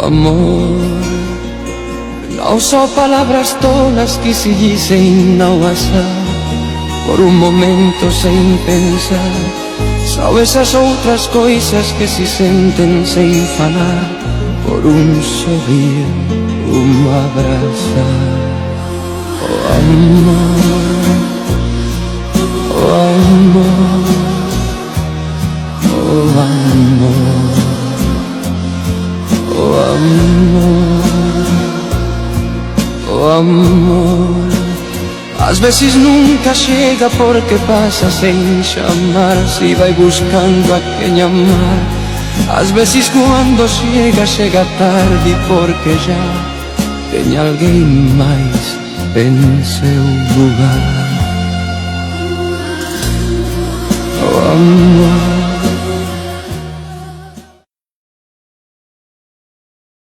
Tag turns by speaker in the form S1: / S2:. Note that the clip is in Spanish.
S1: amor. Non so palabras tolas que se dicen na WhatsApp por un momento sen pensar. Só esas outras coisas que se senten sen falar por un sorrir, un abrazar. Oh amor, oh amor, oh amor, oh amor, oh amor. Ás veces nunca chega porque pasa sen chamar, se vai buscando a quen amar. Ás veces cuando chega, chega tarde porque já tem alguén máis en seu lugar. Oh amor,